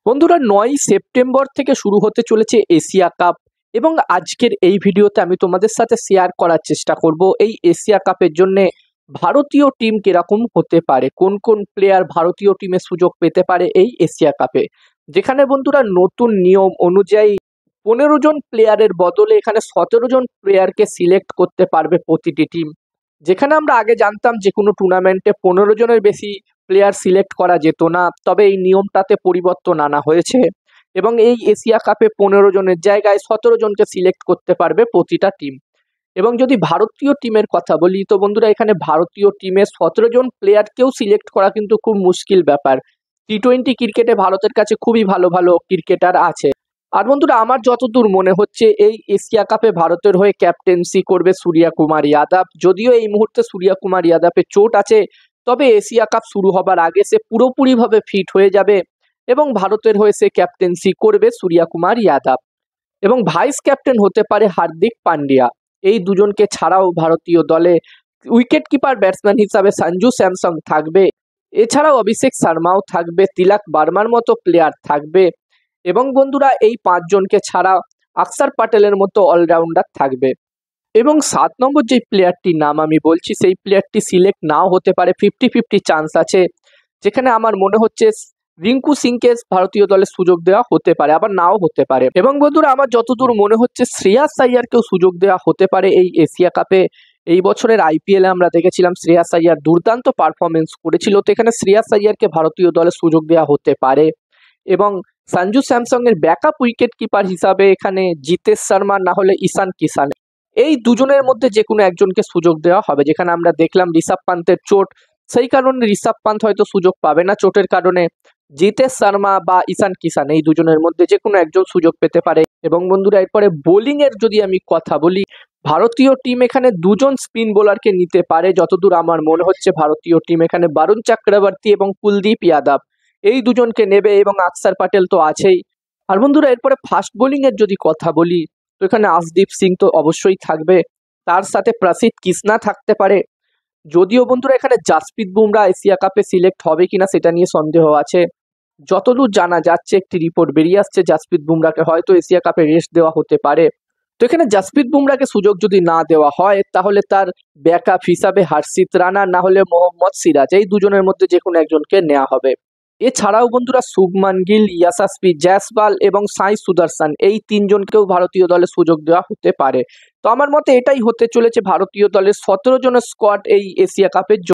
বন্ধুরা ৯ই সেপ্টেম্বর থেকে শুরু হতে চলেছে এশিয়া কাপ এবং আজকের এই ভিডিওতে আমি তোমাদের সাথে শেয়ার করার চেষ্টা করব এই এশিয়া কাপের জন্য ভারতীয় টিম কিরকম হতে পারে, কোন কোন প্লেয়ার ভারতীয় টিমে সুযোগ পেতে পারে এই এশিয়া কাপে। যেখানে বন্ধুরা নতুন নিয়ম অনুযায়ী ১৫ জন প্লেয়ারের বদলে এখানে ১৭ জন প্লেয়ারকে সিলেক্ট করতে পারবে প্রতিটি টিম। যেখানে আমরা আগে জানতাম যে কোনো টুর্নামেন্টে ১৫ জনের বেশি প্লেয়ার সিলেক্ট করা যেত না, তবে এই নিয়মটাতে পরিবর্তন আনা হয়েছে এবং এই এশিয়া কাপে ১৫ জনের জায়গায় ১৭ জনকে সিলেক্ট করতে পারবে প্রতিটা টিম। এবং যদি ভারতীয় টিমের কথা বলি তো বন্ধুরা এখানে ভারতীয় টিমে ১৭ জন প্লেয়ারকেও সিলেক্ট করা কিন্তু খুব মুশকিল ব্যাপার। টি-20 ক্রিকেটে ভারতের কাছে খুবই ভালো ভালো ক্রিকেটার আছে। আর বন্ধুরা আমার যতদূর মনে হচ্ছে এই এশিয়া কাপে ভারতের হয়ে ক্যাপ্টেন্সি করবে সূর্যা কুমার যাদব। যদিও এই মুহূর্তে সূর্যা কুমার যাদবের চোট আছে, তবে এশিয়া কাপ শুরু হবার আগে সে পুরোপুরিভাবে ফিট হয়ে যাবে এবং ভারতের হয়ে সে ক্যাপ্টেন্সি করবে সূর্যা কুমার যাদব। এবং ভাইস ক্যাপ্টেন হতে পারে হার্দিক পান্ডিয়া। এই দুজনকে ছাড়াও ভারতীয় দলে উইকেট কিপার ব্যাটসম্যান হিসাবে সঞ্জু স্যামসং থাকবে, এছাড়াও অভিষেক শর্মাও থাকবে, তিলক বর্মার মতো প্লেয়ার থাকবে এবং বন্ধুরা এই ৫ জনকে ছাড়া অক্ষর প্যাটেলের মতো অলরাউন্ডার থাকবে। এবং ৭ নম্বর যে প্লেয়ারটির নাম আমি বলছি সেই প্লেয়ারটি সিলেক্ট নাও হতে পারে, 50-50 চান্স আছে। যেখানে আমার মনে হচ্ছে রিঙ্কু সিংকে ভারতীয় দলে সুযোগ দেওয়া হতে পারে, আবার নাও হতে পারে। এবং বন্ধুরা আমার যতদূর মনে হচ্ছে শ্রেয়াস আইয়ারকেও সুযোগ দেওয়া হতে পারে এই এশিয়া কাপে। এই বছরের আইপিএলে আমরা দেখেছিলাম শ্রেয়াস আইয়ার দুর্দান্ত পারফরমেন্স করেছিল, তো এখানে শ্রেয়াস আইয়ারকে ভারতীয় দলে সুযোগ দেওয়া হতে পারে। এবং সঞ্জু স্যামসং এর ব্যাকআপ উইকেট কিপার হিসাবে এখানে জিতেশ শর্মা না হলে ঈশান কিষান, এই দুজনের মধ্যে যে কোনো একজনকে সুযোগ দেওয়া হবে। যেখানে আমরা দেখলাম ঋষভ পান্তের চোট, সেই কারণে ঋষভ পান্ত হয়তো সুযোগ পাবে না চোটের কারণে। জিতেশ শর্মা বা ঈশান কিষান এই দুজনের মধ্যে যে কোনো একজন সুযোগ পেতে পারে। এবং বন্ধুরা এরপরে বোলিং এর যদি আমি কথা বলি, ভারতীয় টিম এখানে ২ জন স্পিন বোলারকে নিতে পারে। যতদূর আমার মনে হচ্ছে ভারতীয় টিম এখানে বরুণ চক্রবর্তী এবং কুলদীপ যাদব এই দুজনকে নেবে এবং অক্ষর প্যাটেল তো আছেই। আর বন্ধুরা এরপরে ফাস্ট বোলিং এর যদি কথা বলি তো এখানে আশদীপ সিং তো অবশ্যই থাকবে, তার সাথে প্রসিদ্ধ কৃষ্ণা থাকতে পারে। যদিও বন্ধুরা এখানে জাসপ্রীত বুমরা এশিয়া কাপে সিলেক্ট হবে কিনা সেটা নিয়ে সন্দেহ আছে। যতদূর জানা যাচ্ছে একটি রিপোর্ট বেরিয়ে আসছে জাসপ্রীত বুমরাকে হয়তো এশিয়া কাপে রেস্ট দেওয়া হতে পারে। তো এখানে জাসপ্রীত বুমরাকে সুযোগ যদি না দেওয়া হয় তাহলে তার ব্যাকআপ হিসাবে হর্ষিত রানা না হলে মোহাম্মদ সিরাজ, এই দুজনের মধ্যে যে কোনো একজনকে নেওয়া হবে। এছাড়াও বন্ধুরা শুভমান গিল, ইয়াশাসপি জয়সওয়াল এবং সাই সুদর্শন এই ৩ জনকেও ভারতীয় দলে সুযোগ দেওয়া হতে পারে। তো আমার মতে এটাই হতে চলেছে ভারতীয় দলের ১৭ জনের স্কোয়াড এই এশিয়া কাপের জন্য।